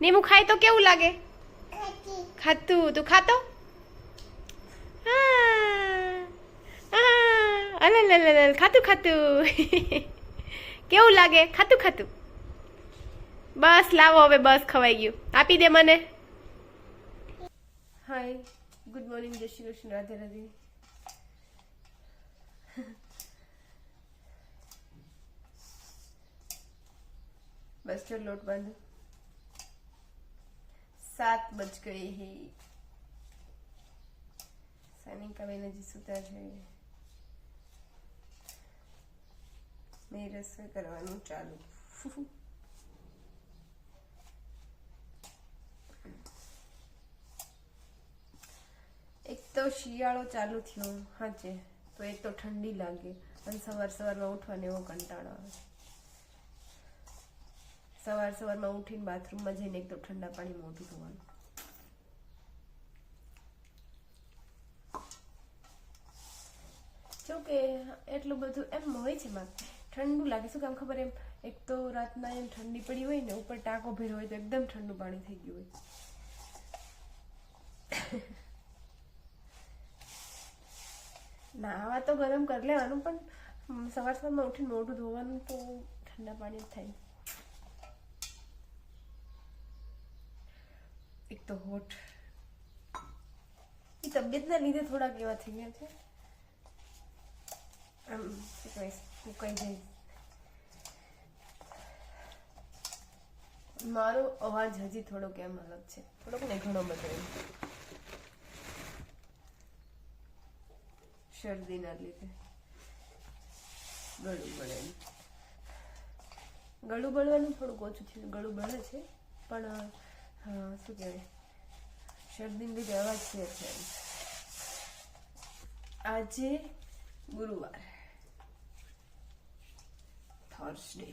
નીમુ ખાય તો કેવું લાગે? ખાતું. તું ખાતો? ખાતું ખાતું. કેવું લાગે? ખાતું ખાતું. બસ લાવો હવે, બસ ખવાઈ ગયું. આપી દે મને. હાય, ગુડ મોર્નિંગ, જય શ્રી કૃષ્ણ, રાધે રાધે. बस चल लोट बंद 7 बज गए हैं. सानिका बेन जी सुता है. मैं रसोई करवानु चालू. एक तो શિયાળો ચાલુ થયો હાચે તો એક તો ઠંડી લાગે અને સવારમાં ઉઠવાને એવો કંટાળો આવે. સવારમાં ઉઠીને બાથરૂમમાં જઈને એક તો ઠંડા પાણી મોઢું ધોવાનું. જો કે એટલું બધું એમ હોય છે માં ઠંડુ લાગે. શું કામ ખબર? એમ એક તો રાતના એમ ઠંડી પડી હોય ને, ઉપર ટાંકો ભર્યો હોય તો એકદમ ઠંડુ પાણી થઈ ગયું હોય. નાવા તો ગરમ કરી લેવાનું, પણ સવારમાં ઉઠીને મોઢું ધોવાનું તો ઠંડા પાણી જ થાય. એક તો હોટ એ તબિયતના લીધે થોડાક એવા થઈ ગયા છે. આમ મુકાઈ જાય. મારો અવાજ હજી થોડોક એમ અલગ છે, થોડોક ને ઘણો બધો એમ શરદીના લીધે ગળું બળવાનું થોડુંક ઓછું છે. ગળું બળે છે પણ શું કહેવાય, શરદીને લીધે અવાજ છે. આજે ગુરુવાર, થર્સડે.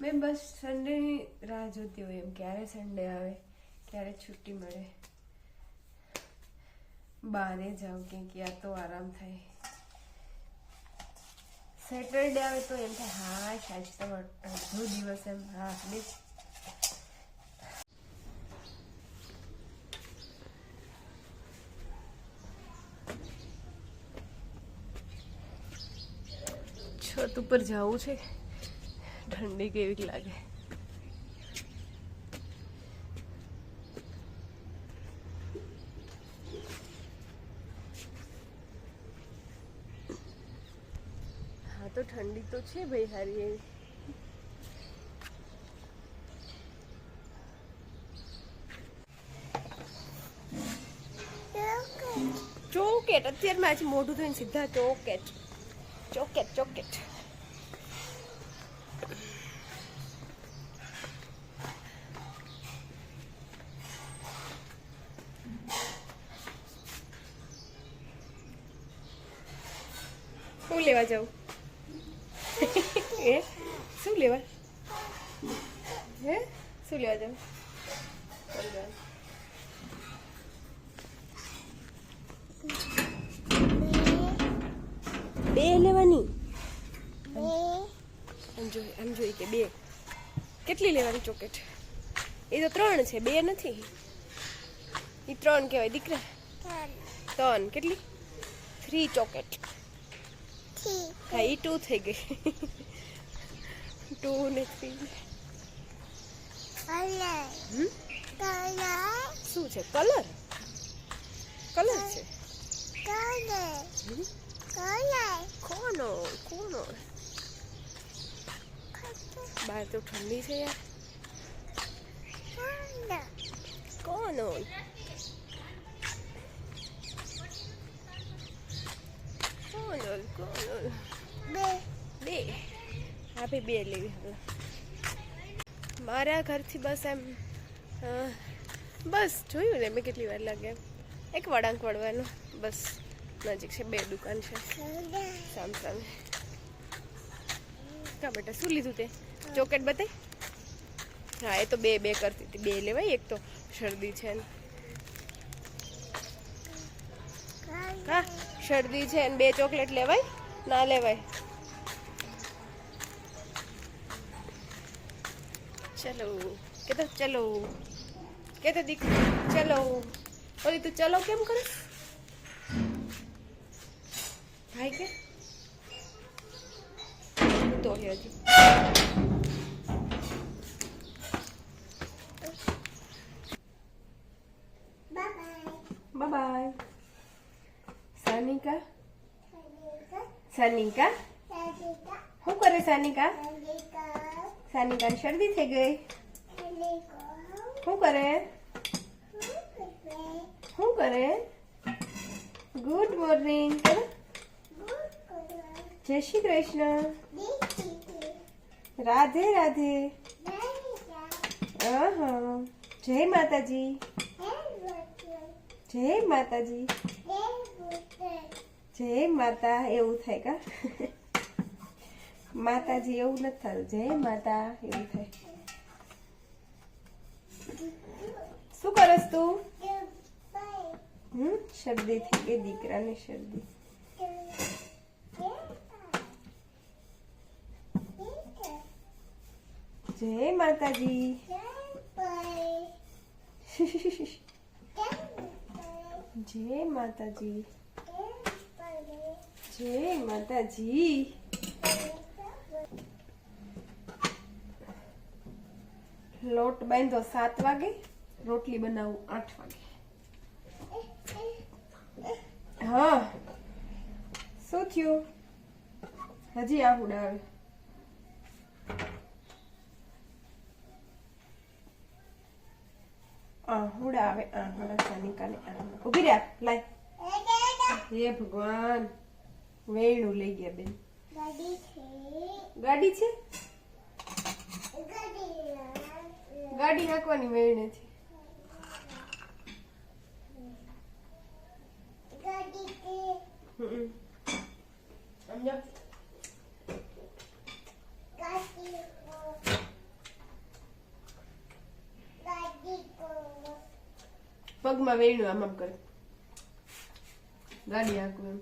મેં બસ સન્ડેની રાહ જોતી હોય, એમ ક્યારે સન્ડે આવે, ક્યારે છુટ્ટી મળે, બહારે જાઉં ક્યાં તો આરામ થાય. સેટરડે આવે તો એમ થાય હા સાચ તો અડધો દિવસ એમ હા બેસ. છત ઉપર જવું છે, ઠંડી કેવી લાગે. હા તો ઠંડી તો છે ભાઈ હારી એવી. ચોકેટ અત્યારમાં આજે મોઢું થઈને સીધા ચોકેટ. શું લેવા જાઉં? શું લેવા જાઉં? બે લેવાની. આમ જોઈ કે બે કેટલી લેવાની ચોકેટ? એ તો 3 છે, 2 નથી. એ 3 કહેવાય દીકરા. 3 કેટલી? 3 ચોકેટ. હા એ 2 થઈ ગઈ. 2 ને 3. શું છે? કલર છે. કોનો બહાર તો ઠંડી છે યાર. કોનો બે હા ભાઈ 2 લેવી. હવે મારા ઘરથી બસ એમ બસ જોયું ને મેં કેટલી વાર લાગે. એક વળાંક વળવાનું બસ નજીક છે. 2 દુકાન છે સામે. કા બેટા શું લીધું તે? ચોકેટ બતાય. હા એ તો 2 કરતી હતી. 2 લેવાય, એક તો શરદી છે ને. હા શરદી છે અને 2 ચોકલેટ લેવાય ના લેવાય? ચલો કે તો ચલો કે તો દીક ચલો. ઓલી તું ચલો કેમ કરે ભાઈ કે તો હજી બાય બાય. સાનિકા સાનિકા શું કરે સાનિકા? સાનિકાની શરદી થઈ ગઈ. શું કરે શું કરે? Good morning. જય શ્રી કૃષ્ણ. રાધે રાધે. જય માતાજી. જય માતાજી. જય માતા એવું થાય કા? માતાજી એવું નથી થતું, જય માતા એવું થાય. શું કરસ તું? શરદી થઈ ગઈ દીકરાને શરદી. જય માતાજી. જય માતાજી. જય માતાજી. લોટ બાંધો 7 વાગે, રોટલી બનાવું 8 વાગે. હા શું થયું? હજી આહુડા આવે. આહુડા આવે. આહુડા સાનિકાને ઉભી રહ્યા. લાય. હે ભગવાન, વેણું લઈ ગયા બેન. ગાડી છે? ગાડી હાંકવાની વેણ છે. પગમાં વેણું આમ આમ કરે. ગાડી હાંકવું એમ.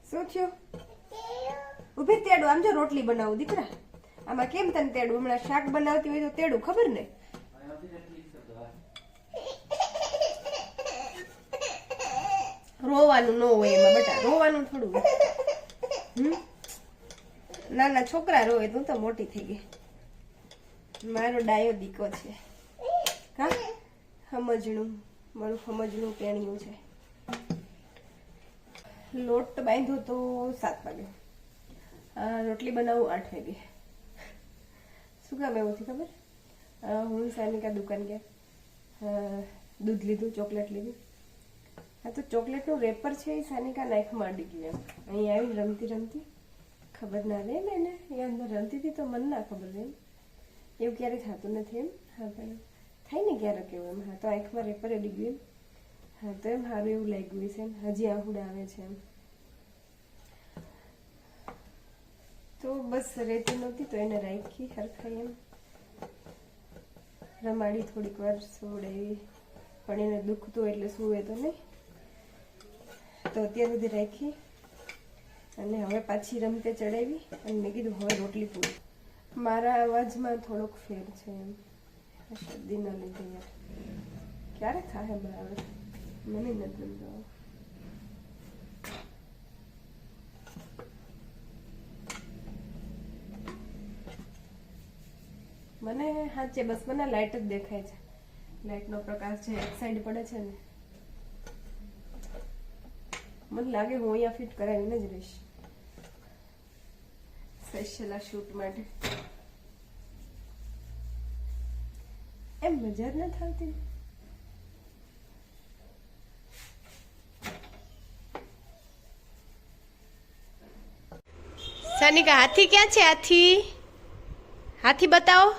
શું થયું? ઉભી તેડું. આમ જો રોટલી બનાવું દીકરા. આમાં કેમ તને તેડું? હમણાં શાક બનાવતી હોય તો તેડું, ખબર ને? રોવાનું ન હોય એમાં બેટા, રોવાનું થોડું. નાના છોકરા રોવે. તું તો મોટી થઈ ગઈ. મારો ડાયો દીકો છે. હા સમજણું, મારું સમજણું પેણ્યું છે. લોટ બાંધ્યો તો 7 વાગે, રોટલી બનાવું 8 વાગે. શું કામ એવું છે ખબર? હું સાનિકા દુકાન ગયા, દૂધ લીધું, ચોકલેટ લીધું. હા તો ચોકલેટનું રેપર છે એ સાનિકા નાઈફમાં અડી ગયું એમ. અહીં આવીને રમતી રમતી ખબર ના રહે ને એને, એ અંદર રમતી હતી તો મને ના ખબર રહે. એવું ક્યારેય થતું નથી એમ. હા પણ થાય ને ક્યારેક એવું એમ. હા તો આંખમાં રેપર અડી ગયું એમ. હા તો એમ સારું એવું લાગ્યું છે એમ. હજી આહુડા આવે છે એમ. તો બસ રહેતી નહોતી તો એને રાખી હરખાઈ એમ. રમાડી થોડીક વાર, સોડાવી. પણ એને દુખતું એટલે સુવે તો નહીં, તો અત્યાર સુધી રાખી. અને હવે પાછી રમતે ચડાવી અને મેં કીધું હવે રોટલી પૂરી. મારા અવાજમાં થોડોક ફેર છે એમ, શરદીના લીધે. યાર ક્યારે થાય બરાબર મને નથી ગમતો. મને સાચે બસ મને લાઇટ જ દેખાય છે. લાઇટનો પ્રકાશ છે એક સાઈડ પડે છે ને, મને લાગે હું અહીંયા ફિટ કરાવીને જ રહીશ સ્પેશિયલ આ શૂટ માટે. એમ મજા જ નથી આવતી. સાનિકા હાથી ક્યાં છે? હાથી, હાથી બતાવો.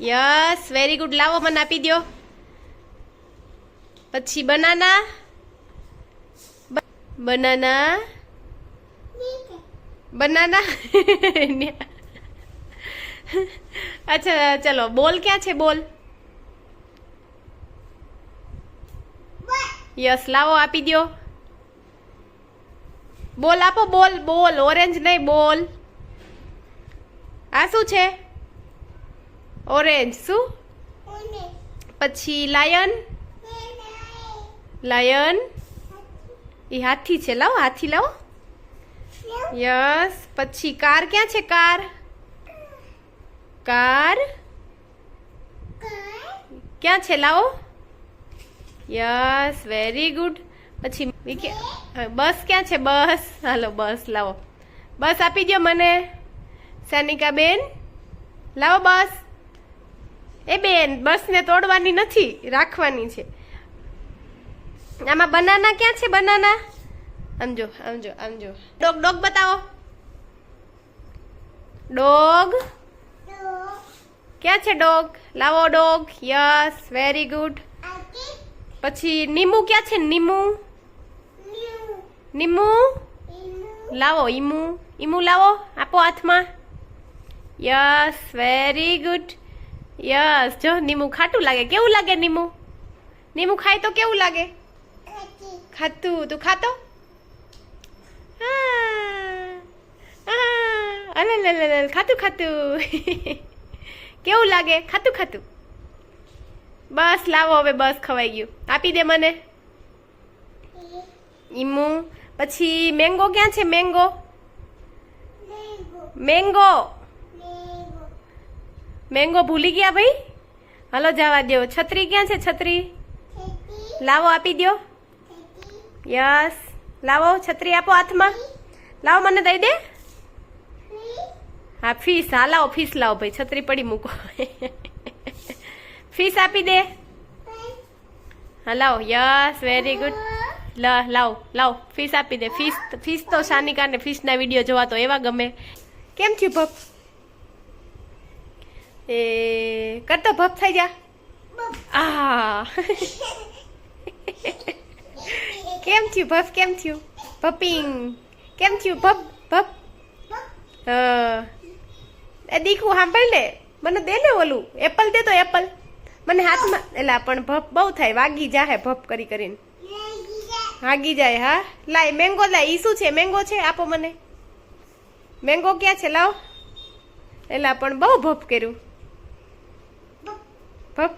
Yes very good. લાવો મને આપી દો. પછી બનાના, બનાના બનાના અચ્છા ચલો બોલ ક્યાં છે બોલ યસ લાવો આપી દો બોલ આપો બોલ બોલ ઓરેન્જ નહીં બોલ આ શું છે ઓરેન્જ શું પછી લાયન લાયન એ હાથી છે લાવો હાથી લાવો યસ પછી કાર ક્યાં છે કાર કાર ક્યાં છે લાવો યસ વેરી ગુડ પછી બસ ક્યાં છે બસ હાલો બસ લાવો બસ આપી દો મને સાનિકા બેન લાવો બસ એ બેન બસને તોડવાની નથી રાખવાની છે આમાં બનાના ક્યાં છે બનાના આમજો આમજો આમજો ડોગ ડોગ બતાવો ડોગ ક્યાં છે ડોગ લાવો ડોગ યસ વેરી ગુડ પછી નીમુ ક્યાં છે નીમુ નીમુ લાવો ઈમુ ઈમુ લાવો આપો હાથમાં યસ વેરી ગુડ યસ જો નીમુ ખાટું લાગે કેવું લાગે નીમુ નીમુ ખાય તો કેવું લાગે ખાતું તું ખાતો ખાતું ખાતું કેવું લાગે ખાતું ખાતું બસ લાવો હવે બસ ખવાઈ ગયું આપી દે મને ઈમુ પછી મેંગો ક્યાં છે મેંગો મેંગો મેંગો ભૂલી ગયા ભાઈ હાલો જવા દો છત્રી ક્યાં છે છત્રી લાવો આપી દો યસ લાવો છત્રી આપો હાથમાં લાવો મને દઈ દે હા ફીસ હા લાવો ફીસ લાવો ભાઈ છત્રી પડી મૂકો ફીસ આપી દે હા લાવો યસ વેરી ગુડ લાવ લાવ ફીસ આપી દે ફીસ તો સાનિકાને ફીસના વિડીયો જોવા તો એવા ગમે કેમ થયું ભપ એ કરતો ભપ થઈ જા આ કેમ થયું ભપ કેમ થયું ભપિંગ કેમ થયું ભપ ભપ એ દીકુ સાંભળ ને મને દે ને ઓલું એપલ દે તો એપલ મને હાથમાં એલા પણ ભપ બહુ થાય વાગી જાહે ભપ કરી કરીને ભાગી જાય હા લાય મેંગો લાય ઈ શું છે મેંગો છે આપો મને મેંગો ક્યાં છે લાવો એલા પણ બહુ ભપ કર્યું ભપ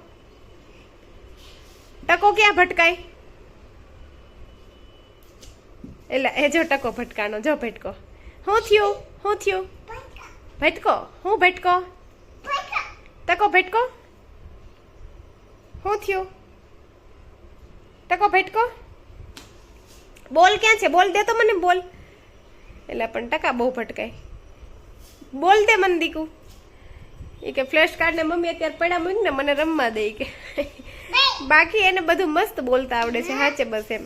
ટકો ક્યાં ભટકાય એલા એ જો ટકો ભટકાનો જો ભટકો શું થયું ભટકો હું ભટકો ટકો ભટકો શું થયું ટકો ભટકો બોલ ક્યાં છે બોલ દે તો મને બોલ એટલે પણ ટકા બહુ ભટકાય બોલ દે મને દીકુ એ કે ફ્લેશ કાર્ડ ને મમ્મી અત્યારે પડ્યા મૂક ને મને રમવા દે કે બાકી એને બધું મસ્ત બોલતા આવડે છે હાચે બસ એમ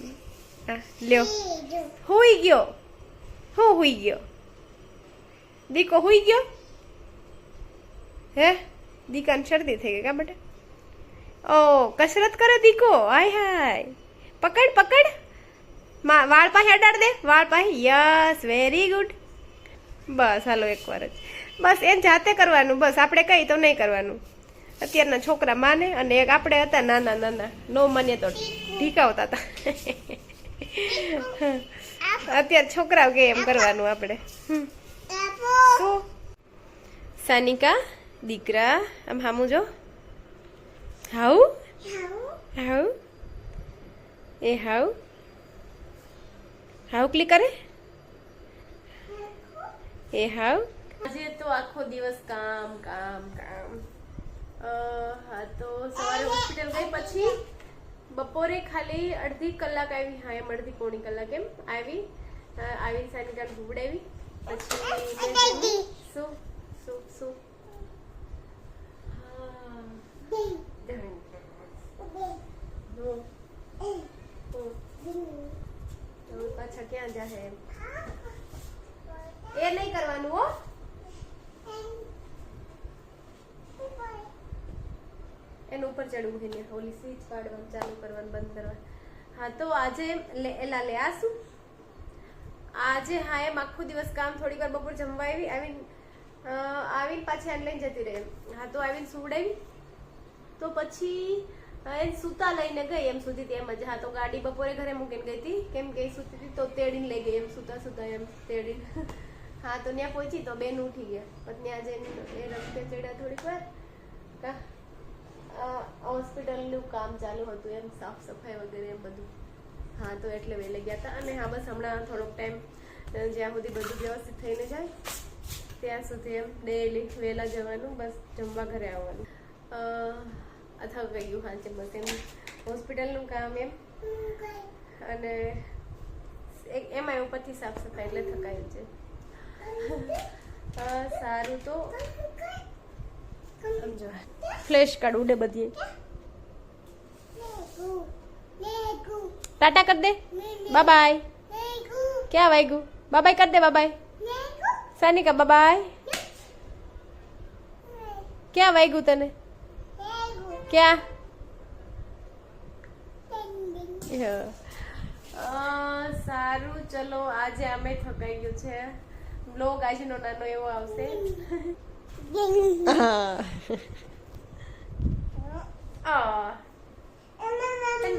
હા લ્યો હુઈ ગયો હું હુઈ ગયો દીકો હુઈ ગયો હે દીકાને શરદી થઈ ગઈ કા બેટા ઓ કસરત કરે દીકો હાય હાય પકડ પકડ વાળ પાસે અડાડ દે વાળ પાસે યસ વેરી ગુડ બસ હાલો એકવાર જ બસ એ જાતે કરવાનું બસ આપણે કઈ તો નહીં કરવાનું અત્યારના છોકરા માને અને એક આપણે હતા નાના નાના નો માને તો ઢીકાવતા હતા અત્યારે છોકરાઓ કે એમ કરવાનું આપણે શું સાનિકા દીકરા આમ હામું જો how how A how how click કરે એ હાઉ આજે તો આખો દિવસ કામ કામ કામ હા તો સવારે હોસ્પિટલ ગઈ પછી બપોરે ખાલી અડધી કલાક આવી હા એમ અડધી પોણી કલાક એમ આવી સાનિકાને ભૂવડાવી પછી શું શું શું પાછા ક્યાં જાહે એ નહીં કરવાનું હો એનું ઉપર ચડવું છે ને ઓલી સ્વિચ પાડવાનું ચાલુ કરવાનું બંધ કરવાનું હા તો આજે એલા લે આ શું આજે હા એમ આખો દિવસ કામ થોડીક વાર બપોર જમવા આવીને આવીને પાછી આને લઈને જતી રહે. હા તો આવીને સુવડાવી તો પછી એને સૂતા લઈને ગઈ એમ સુધી એમ જ. હા તો ગાડી બપોરે ઘરે મૂકીને ગઈ હતી કેમ કે સૂતી હતી તો તેડીને લઈ ગઈ એમ સૂતા સૂતા એમ તેડીને. હા તો ત્યાં પહોંચી તો બેન ઉઠી ગયા. પછી ત્યાં જઈને એ રસ્તે ચડ્યા થોડીક વાર. હોસ્પિટલનું કામ ચાલુ હતું એમ સાફ સફાઈ વગેરે એમ બધું. હા તો એટલે વહેલા ગયા હતા. અને હા બસ હમણાં થોડોક ટાઈમ જ્યાં સુધી બધું વ્યવસ્થિત થઈને જાય ત્યાં સુધી એમ ડેલી વહેલા જવાનું, બસ જમવા ઘરે આવવાનું. અથવા ગયું હા છે બસ એમ હોસ્પિટલનું કામ એમ. અને એમાં ઉપરથી સાફ સફાઈ એટલે થકાય છે. સારું તો સમજો ફ્લેશ કાર્ડ ઉડે બધી. ટાટા કર દે, બાય બાય. ક્યાં વાગ્યું? બાય કર દે, બાય. સાનિકા બાય. ક્યાં વાગ્યું તને? ક્યાં? સારું ચલો આજે અમે થકાઈ ગયું છે. બ્લોગ આજનો નાનો એવો આવશે.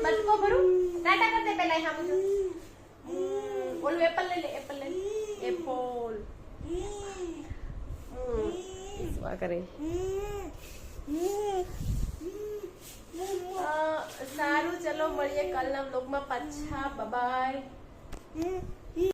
બટકો ભરું. ટાટા કર દે પેલા. હા બધું ઓલું એપલ લઈ લે. એપલ લઈ એપલ ઈસવા કરે. સારું ચલો મળીએ કાલના બ્લોગમાં પાછા. બાય.